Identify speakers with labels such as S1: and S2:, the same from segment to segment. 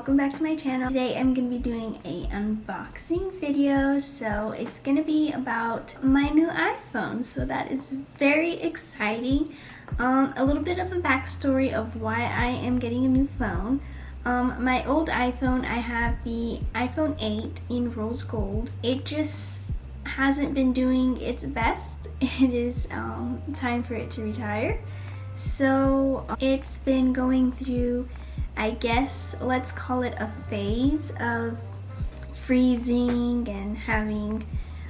S1: welcome back to my channel. Today I'm going to be doing a unboxing video, so it's going to be about my new iPhone, so that is very exciting. A little bit of a backstory of why I am getting a new phone. My old iPhone, I have the iPhone 8 in rose gold. It just hasn't been doing its best. It is time for it to retire. So it's been going through, I guess, let's call it a phase of freezing and having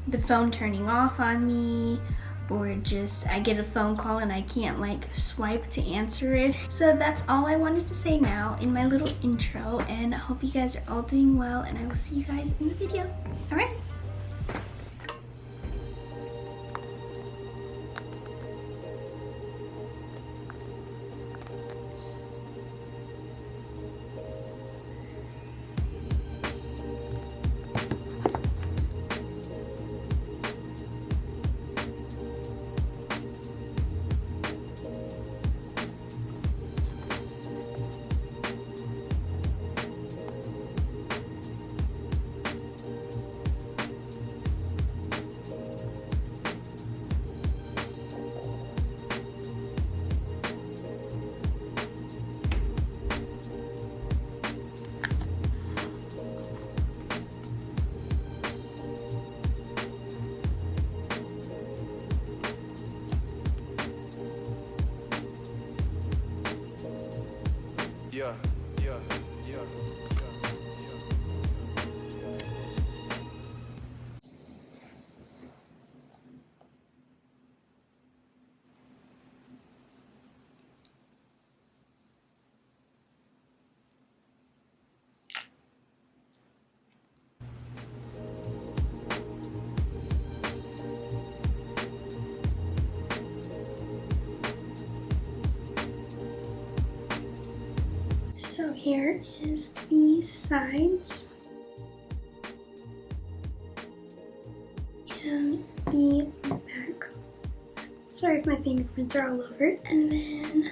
S1: the phone turning off on me, or just I get a phone call and I can't like swipe to answer it. So that's all I wanted to say now in my little intro, and I hope you guys are all doing well, and I will see you guys in the video. All right.
S2: Yeah.
S1: So here is the sides and the back. Sorry if my fingerprints are all over it. And then,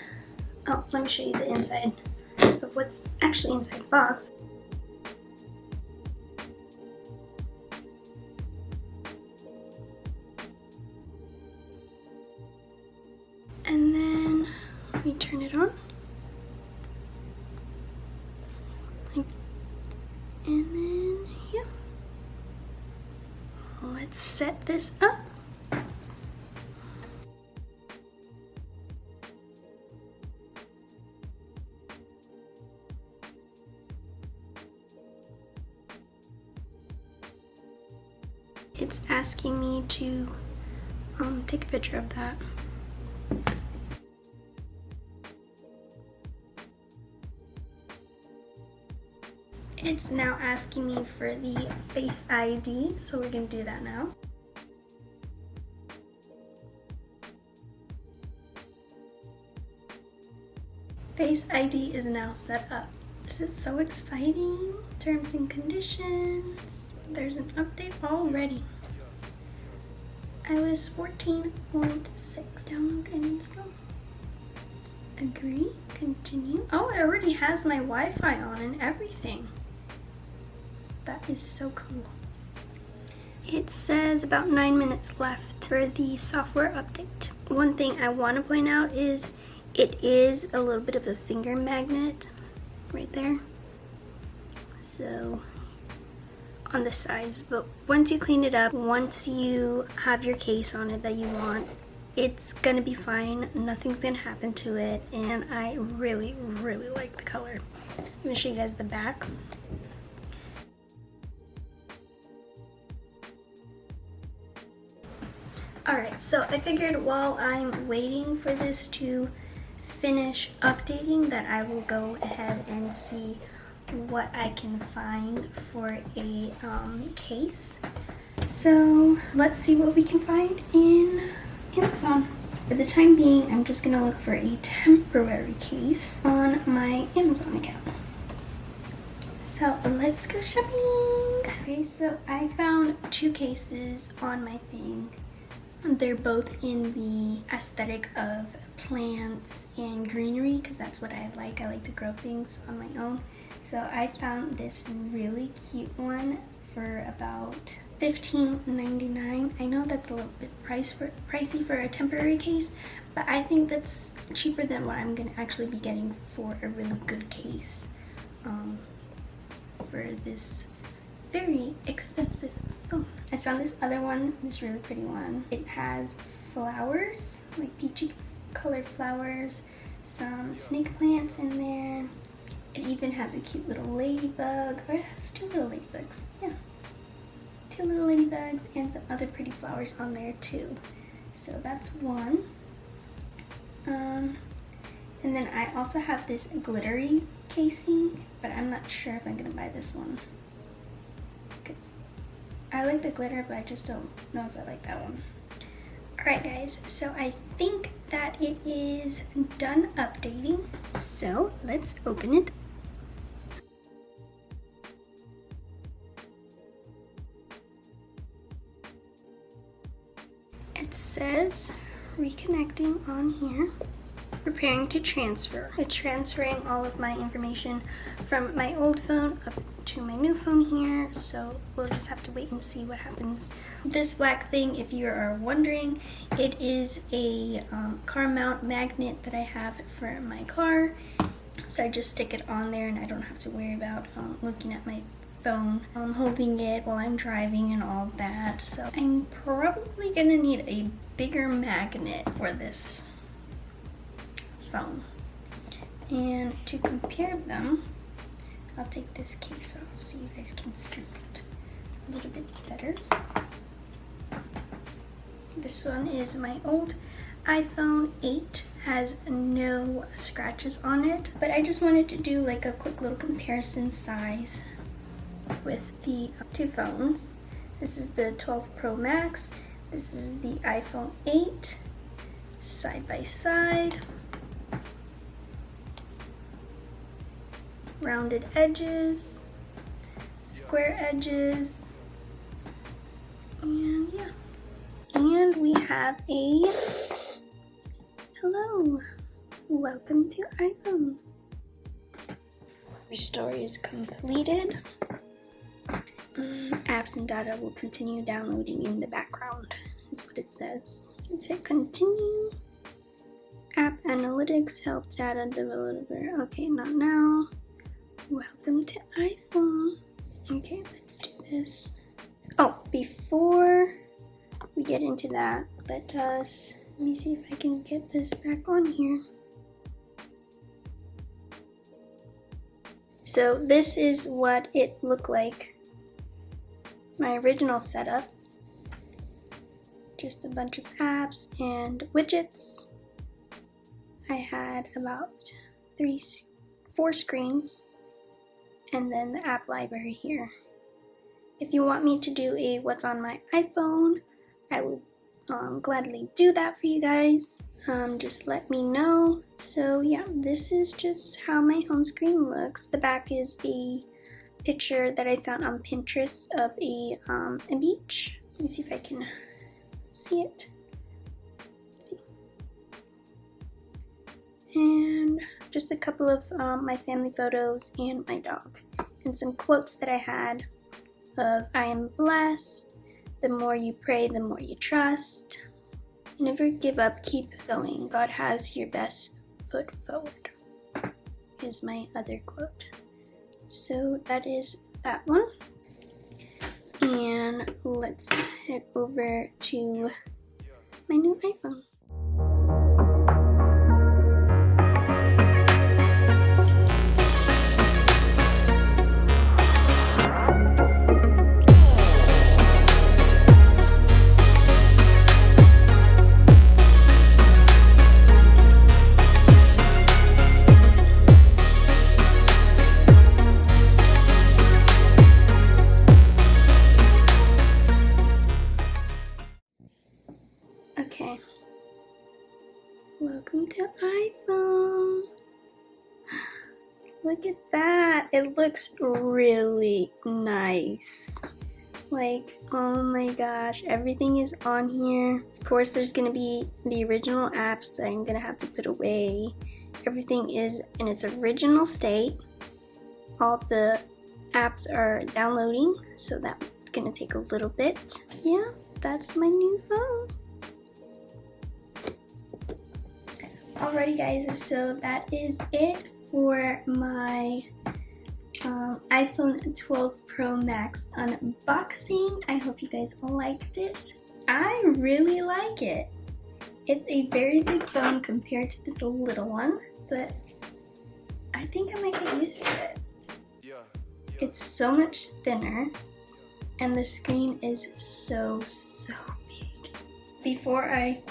S1: oh, let me show you the inside of what's actually inside the box. And then we turn it on. And then, yeah, let's set this up. It's asking me to take a picture of that. It's now asking me for the Face ID, so we're gonna do that now. Face ID is now set up. This is so exciting. Terms and conditions. There's an update already. iOS 14.6. Download and install. Agree. Continue. Oh, it already has my Wi-Fi on and everything. That is so cool. It says about 9 minutes left for the software update. One thing I want to point out is it is a little bit of a finger magnet right there. So on the sides, but once you clean it up, once you have your case on it that you want, it's gonna be fine. Nothing's gonna happen to it, and I really like the color. I'm gonna show you guys the back. Alright, so I figured while I'm waiting for this to finish updating that I will go ahead and see what I can find for a case. So let's see what we can find in Amazon. For the time being, I'm just gonna look for a temporary case on my Amazon account. So let's go shopping. Okay, so I found two cases on my thing. They're both in the aesthetic of plants and greenery, because that's what I like. I like to grow things on my own. So I found this really cute one for about $15.99. I know that's a little bit pricey for a temporary case, but I think that's cheaper than what I'm gonna actually be getting for a really good case for this very expensive phone. I found this other one, this really pretty one. It has flowers, like peachy colored flowers, some snake plants in there. It even has a cute little ladybug, or it has two little ladybugs, yeah. Two little ladybugs and some other pretty flowers on there too. So that's one. And then I also have this glittery casing, but I'm not sure if I'm gonna buy this one. Because I like the glitter, but I just don't know if I like that one. Alright guys, so I think that it is done updating. So let's open it. It says reconnecting on here. Preparing to transfer. It's transferring all of my information from my old phone up to my new phone here, so we'll just have to wait and see what happens. This black thing, if you are wondering, it is a car mount magnet that I have for my car, so I just stick it on there and I don't have to worry about looking at my phone, holding it while I'm driving and all that. So I'm probably gonna need a bigger magnet for this phone. And to compare them, I'll take this case off so you guys can see it a little bit better. This one is my old iPhone 8, has no scratches on it, but I just wanted to do like a quick little comparison size with the two phones. This is the 12 Pro Max, this is the iPhone 8, side by side. Rounded edges, square edges, and yeah. And we have a hello, welcome to iPhone. Restore is completed. Apps and data will continue downloading in the background, is what it says. Let's hit continue. App analytics, help data developer. Okay, not now. Welcome to iPhone. Okay, let's do this. Oh, before we get into that, let me see if I can get this back on here. So this is what it looked like, my original setup. Just a bunch of apps and widgets. I had about 4 screens. And then the app library here. If you want me to do a what's on my iPhone, I will gladly do that for you guys. Just let me know. So yeah, this is just how my home screen looks. The back is a picture that I found on Pinterest of a beach. Let me see if I can see it. Let's see. And just a couple of my family photos and my dog. And some quotes that I had of I am blessed, the more you pray, the more you trust. Never give up, keep going. God has your best foot forward is my other quote. So that is that one. And let's head over to my new iPhone. Okay, welcome to iPhone. Look at that, it looks really nice. Like, oh my gosh, everything is on here. Of course, there's gonna be the original apps that I'm gonna have to put away. Everything is in its original state. all the apps are downloading, so that's gonna take a little bit. Yeah, that's my new phone. Alrighty guys, so that is it for my iPhone 12 Pro Max unboxing. I hope you guys liked it. I really like it. It's a very big phone compared to this little one, but I think I might get used to it. It's so much thinner, and the screen is so big. Before I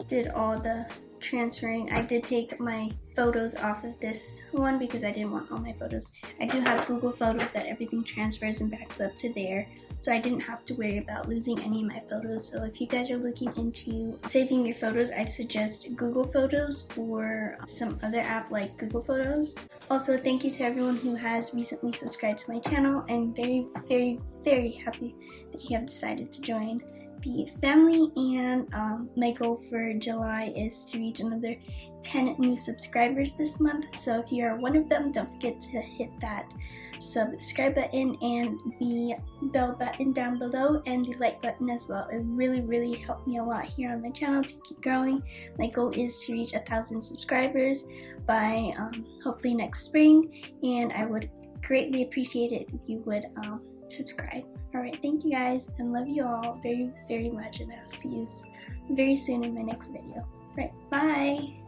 S1: did all the transferring, I did take my photos off of this one because I didn't want all my photos. I do have Google Photos that everything transfers and backs up to there, so I didn't have to worry about losing any of my photos. So if you guys are looking into saving your photos, I suggest Google Photos or some other app like Google Photos. Also, thank you to everyone who has recently subscribed to my channel. I'm very happy that you have decided to join the family, and my goal for July is to reach another 10 new subscribers this month. So if you are one of them, don't forget to hit that subscribe button and the bell button down below and the like button as well. It really helped me a lot here on my channel to keep growing. My goal is to reach 1,000 subscribers by hopefully next spring, and I would greatly appreciate it if you would subscribe. Alright, thank you guys, and love you all very much, and I'll see you very soon in my next video. Right, bye!